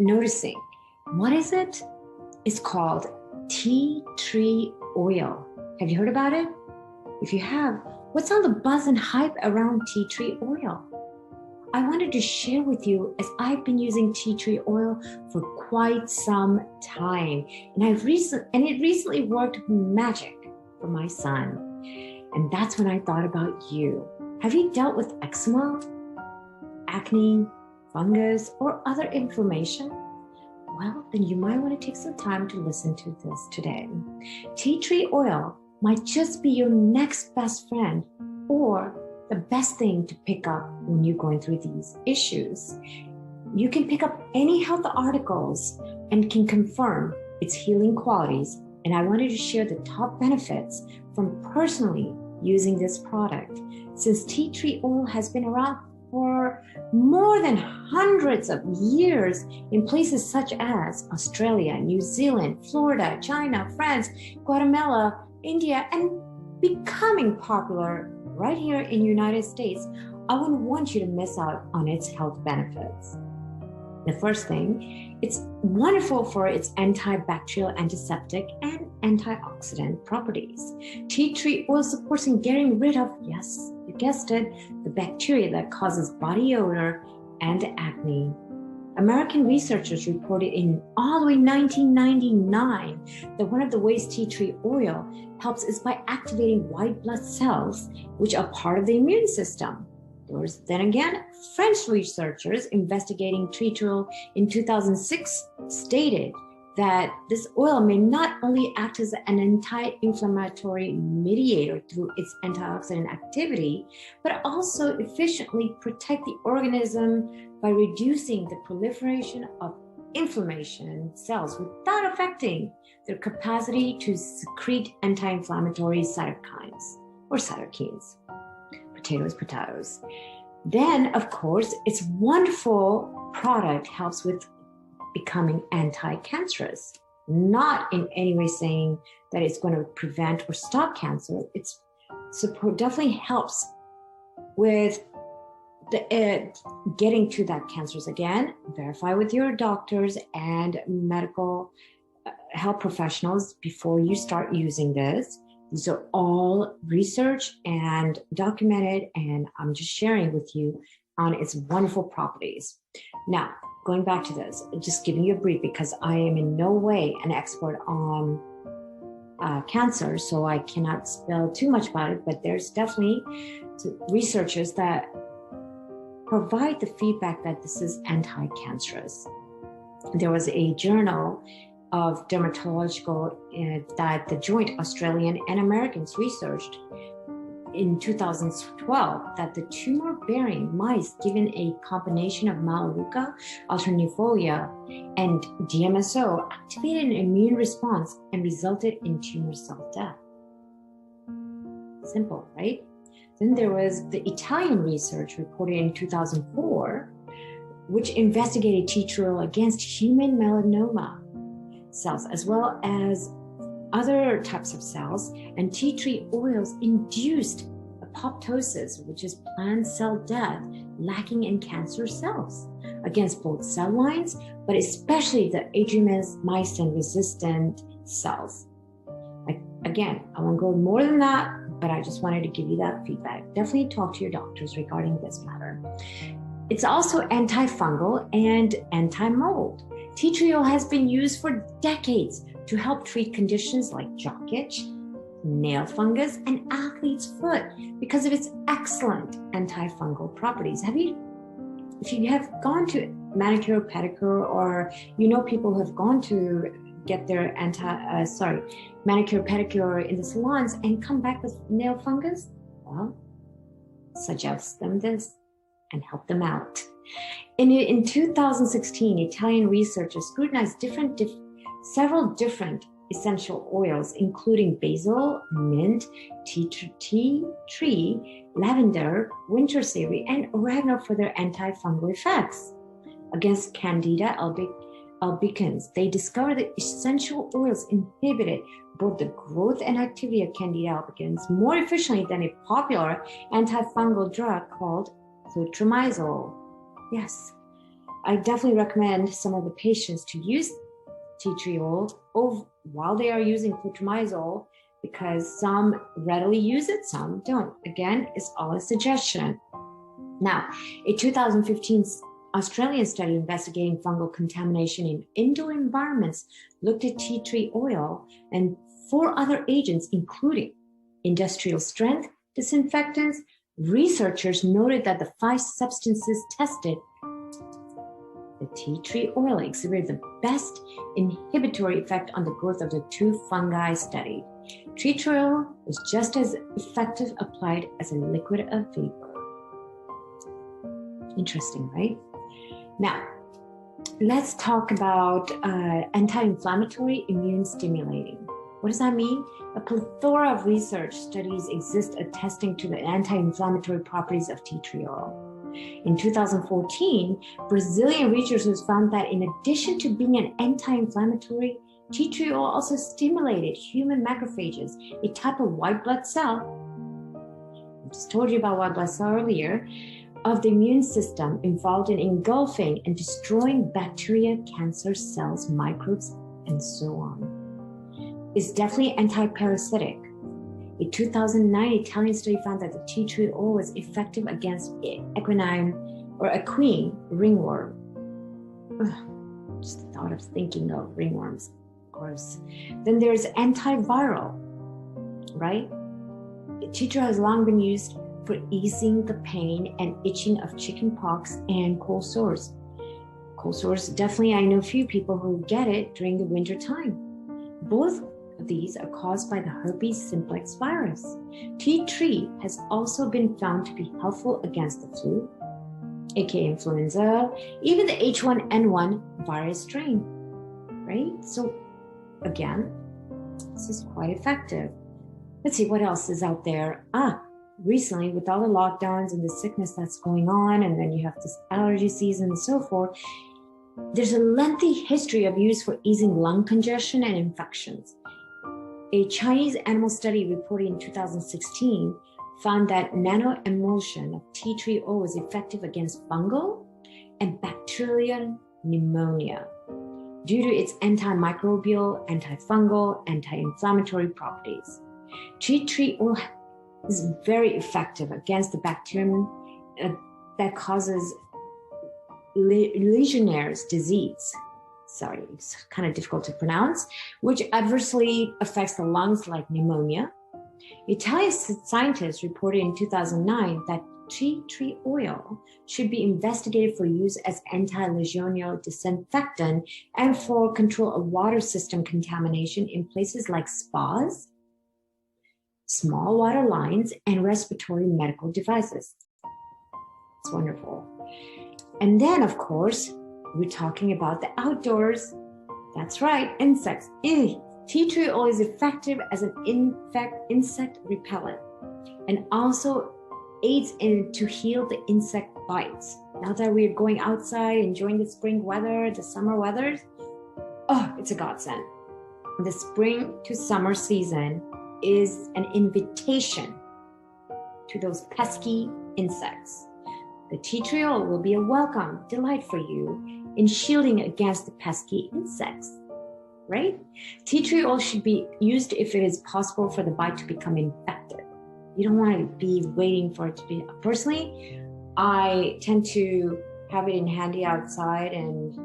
noticing. What is it? It's called tea tree oil. Have you heard about it? If you have, what's all the buzz and hype around tea tree oil? I wanted to share with you, as I've been using tea tree oil for quite some time, and it recently worked magic for my son. And that's when I thought about you. Have you dealt with eczema, acne, fungus, or other inflammation? Well, then you might want to take some time to listen to this today. Tea tree oil might just be your next best friend, or the best thing to pick up when you're going through these issues. You can pick up any health articles and can confirm its healing qualities. And I wanted to share the top benefits from personally using this product. Since tea tree oil has been around for more than hundreds of years in places such as Australia, New Zealand, Florida, China, France, Guatemala, India, and becoming popular right here in the United States, I wouldn't want you to miss out on its health benefits. The first thing, it's wonderful for its antibacterial, antiseptic, and antioxidant properties. Tea tree oil supports in getting rid of, yes, you guessed it, the bacteria that causes body odor and acne. American researchers reported in all the way 1999 that one of the ways tea tree oil helps is by activating white blood cells, which are part of the immune system. Then again, French researchers investigating tea tree oil in 2006 stated that this oil may not only act as an anti-inflammatory mediator through its antioxidant activity, but also efficiently protect the organism by reducing the proliferation of inflammation cells without affecting their capacity to secrete anti-inflammatory cytokines or cytokines. Potatoes. Then, of course, its wonderful product helps with becoming anti-cancerous. Not in any way saying that it's going to prevent or stop cancer. It's definitely helps with the getting to that cancerous. Again, verify with your doctors and medical health professionals before you start using this. These are all research and documented, and I'm just sharing with you on its wonderful properties. Now, going back to this, just giving you a brief because I am in no way an expert on cancer, so I cannot spill too much about it, but there's definitely researchers that provide the feedback that this is anti-cancerous. There was a journal of dermatological that the joint Australian and Americans researched in 2012 that the tumor-bearing mice given a combination of Melaleuca, alternifolia, and DMSO activated an immune response and resulted in tumor cell death. Simple, right? Then there was the Italian research reported in 2004, which investigated tea tree oil against human melanoma cells as well as other types of cells, and tea tree oils induced apoptosis, which is plant cell death lacking in cancer cells, against both cell lines, but especially the Adriamycin resistant cells. Again, I won't go more than that, but I just wanted to give you that feedback. Definitely talk to your doctors regarding this matter. It's also antifungal and anti-mold. Tea tree oil has been used for decades to help treat conditions like jock itch, nail fungus, and athlete's foot because of its excellent antifungal properties. If you have gone to manicure, pedicure, or you know people who have gone to get their manicure, pedicure in the salons and come back with nail fungus, well, suggest them this and help them out. In 2016, Italian researchers scrutinized several different essential oils, including basil, mint, tea tree, lavender, winter savory, and oregano for their antifungal effects against Candida albicans. They discovered that essential oils inhibited both the growth and activity of Candida albicans more efficiently than a popular antifungal drug called clotrimazole. Yes, I definitely recommend some of the patients to use tea tree oil while they are using clotrimazole, because some readily use it, some don't. Again, it's all a suggestion. Now, a 2015 Australian study investigating fungal contamination in indoor environments looked at tea tree oil and 4 other agents, including industrial strength disinfectants. Researchers noted that the 5 substances tested, the tea tree oil exhibited the best inhibitory effect on the growth of the 2 fungi studied. Tea tree oil was just as effective applied as a liquid or vapor. Interesting, right? Now, let's talk about anti-inflammatory, immune stimulating. What does that mean? A plethora of research studies exist attesting to the anti-inflammatory properties of tea tree oil. In 2014, Brazilian researchers found that in addition to being an anti-inflammatory, tea tree oil also stimulated human macrophages, a type of white blood cell. I just told you about white blood cell earlier, of the immune system involved in engulfing and destroying bacteria, cancer cells, microbes, and so on. It's definitely anti-parasitic. A 2009 Italian study found that the tea tree oil was effective against equine ringworm. Ugh, just the thought of thinking of ringworms, gross. Then there's antiviral, right? Tea tree has long been used for easing the pain and itching of chicken pox and cold sores. Cold sores, definitely, I know a few people who get it during the winter time. Both of these are caused by the herpes simplex virus. Tea tree has also been found to be helpful against the flu, aka influenza, even the H1N1 virus strain, right? So again, this is quite effective. Let's see what else is out there. Recently, with all the lockdowns and the sickness that's going on, and then you have this allergy season and so forth, there's a lengthy history of use for easing lung congestion and infections. A Chinese animal study reported in 2016 found that nanoemulsion of tea tree oil was effective against fungal and bacterial pneumonia due to its antimicrobial, antifungal, anti-inflammatory properties. Tea tree oil is very effective against the bacterium that causes Legionnaire's disease. Sorry, it's kind of difficult to pronounce, which adversely affects the lungs like pneumonia. Italian scientists reported in 2009 that tea tree oil should be investigated for use as anti-legionnaire disinfectant and for control of water system contamination in places like spas, small water lines, and respiratory medical devices. It's wonderful. And then, of course, we're talking about the outdoors. That's right, insects. Tea tree oil is effective as an insect repellent and also aids to heal the insect bites. Now that we're going outside, enjoying the spring weather, the summer weather, it's a godsend. The spring to summer season is an invitation to those pesky insects. The tea tree oil will be a welcome delight for you in shielding against the pesky insects, right? Tea tree oil should be used if it is possible for the bite to become infected. You don't want to be waiting for it to be. Personally, I tend to have it in handy outside, and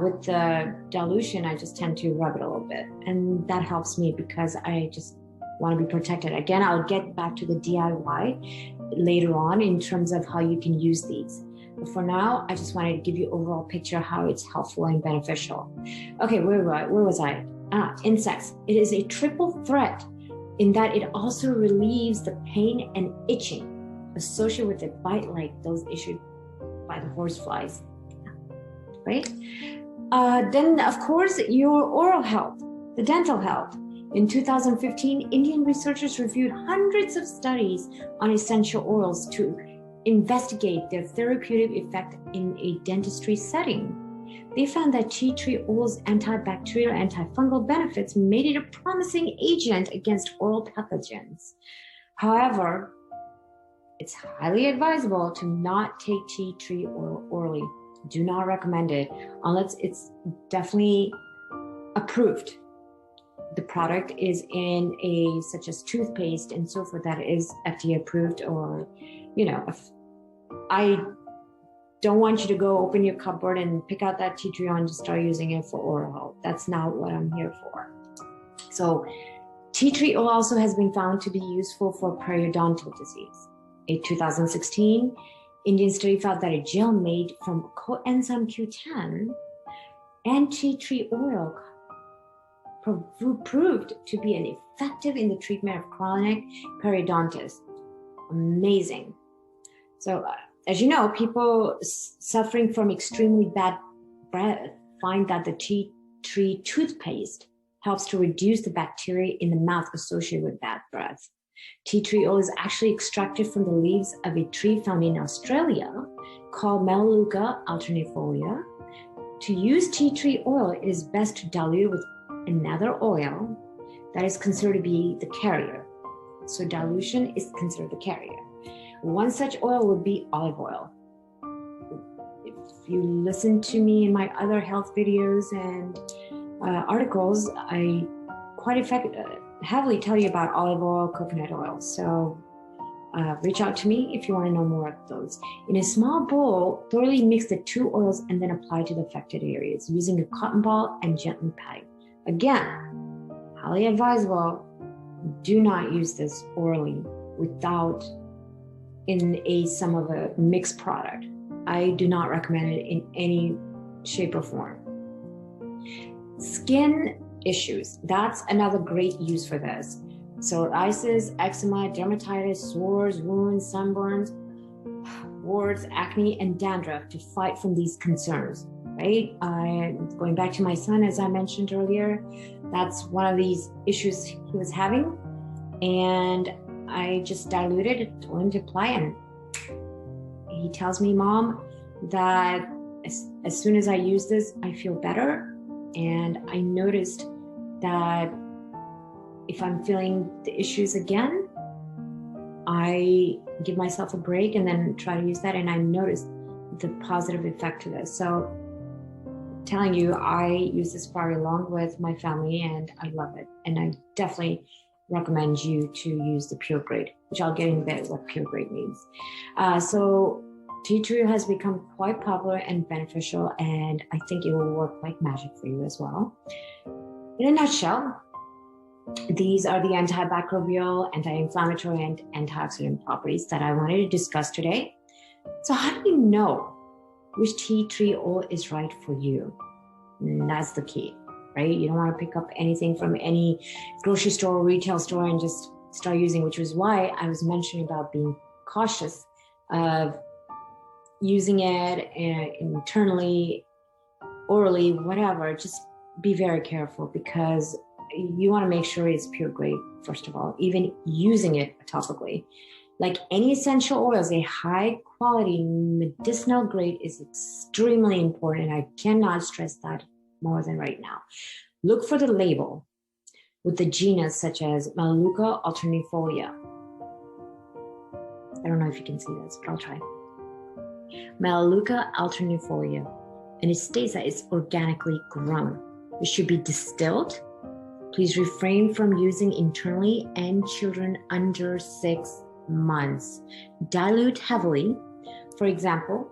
with the dilution, I just tend to rub it a little bit. And that helps me because I just want to be protected. Again, I'll get back to the DIY later on in terms of how you can use these. But for now, I just wanted to give you an overall picture of how it's helpful and beneficial. Okay, where was I? Insects. It is a triple threat in that it also relieves the pain and itching associated with a bite like those issued by the horseflies, right? Then, of course, your oral health, the dental health. In 2015, Indian researchers reviewed hundreds of studies on essential oils to investigate their therapeutic effect in a dentistry setting. They found that tea tree oil's antibacterial, antifungal benefits made it a promising agent against oral pathogens. However, it's highly advisable to not take tea tree oil orally. Do not recommend it unless it's definitely approved. The product is in a such as toothpaste and so forth that is FDA approved, or I don't want you to go open your cupboard and pick out that tea tree oil and just start using it for oral health. That's not what I'm here for. So tea tree oil also has been found to be useful for periodontal disease. A 2016 Indian study found that a gel made from coenzyme Q10 and tea tree oil proved to be an effective in the treatment of chronic periodontitis. Amazing. So, as you know, people suffering from extremely bad breath find that the tea tree toothpaste helps to reduce the bacteria in the mouth associated with bad breath. Tea tree oil is actually extracted from the leaves of a tree found in Australia called Melaleuca alternifolia. To use tea tree oil, it is best to dilute with another oil that is considered to be the carrier. So dilution is considered the carrier. One such oil would be olive oil. If you listen to me in my other health videos and articles, I quite heavily tell you about olive oil, coconut oil. So reach out to me if you want to know more of those. In a small bowl, thoroughly mix the two oils and then apply to the affected areas using a cotton ball and gently patting. Again, highly advisable, do not use this orally without in some of a mixed product. I do not recommend it in any shape or form. Skin issues, that's another great use for this. Psoriasis, eczema, dermatitis, sores, wounds, sunburns, warts, acne, and dandruff to fight from these concerns, right? Going back to my son, as I mentioned earlier, that's one of these issues he was having. And I just diluted it, told him to apply, and he tells me, Mom, that as soon as I use this, I feel better. And I noticed that if I'm feeling the issues again, I give myself a break and then try to use that. And I noticed the positive effect to this. So telling you, I use this product along with my family and I love it. And I definitely recommend you to use the pure grade, which I'll get in a bit what pure grade means. So tea tree oil has become quite popular and beneficial, and I think it will work like magic for you as well. In a nutshell, these are the antibacterial, anti-inflammatory, and antioxidant properties that I wanted to discuss today. So how do you know which tea tree oil is right for you? And that's the key, right? You don't want to pick up anything from any grocery store or retail store and just start using, which was why I was mentioning about being cautious of using it internally, orally, whatever. Just be very careful because you want to make sure it's pure grade, first of all, even using it topically. Like any essential oils, a high quality medicinal grade is extremely important. I cannot stress that more than right now. Look for the label with the genus such as Melaleuca alternifolia. I don't know if you can see this, but I'll try. Melaleuca alternifolia. And it states that it's organically grown. It should be distilled. Please refrain from using internally and children under 6 months. Dilute heavily. For example,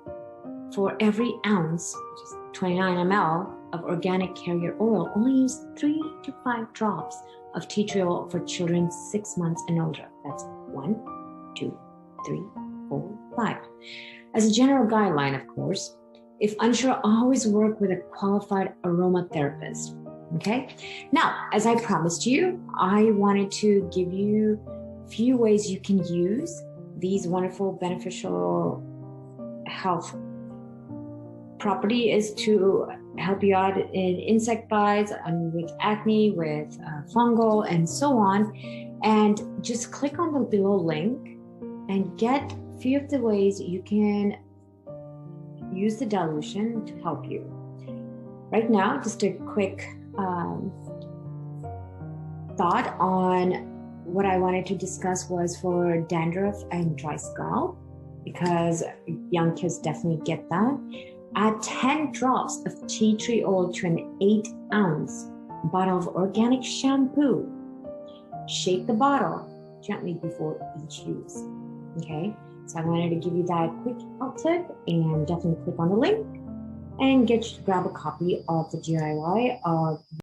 for every ounce, which is 29 ml of organic carrier oil, only use 3 to 5 drops of tea tree oil for children 6 months and older. That's 1, 2, 3, 4, 5. As a general guideline, of course, if unsure, always work with a qualified aromatherapist. Okay. Now, as I promised you, I wanted to give you a few ways you can use these wonderful beneficial health property is to help you out in insect bites and with acne, with fungal and so on. And just click on the below link and get a few of the ways you can use the dilution to help you. Right now, just a quick thought on what I wanted to discuss was for dandruff and dry scalp, because young kids definitely get that. Add 10 drops of tea tree oil to an 8-ounce bottle of organic shampoo. Shake the bottle gently before each use. Okay, so I wanted to give you that quick health tip, and definitely click on the link and grab a copy of the DIY of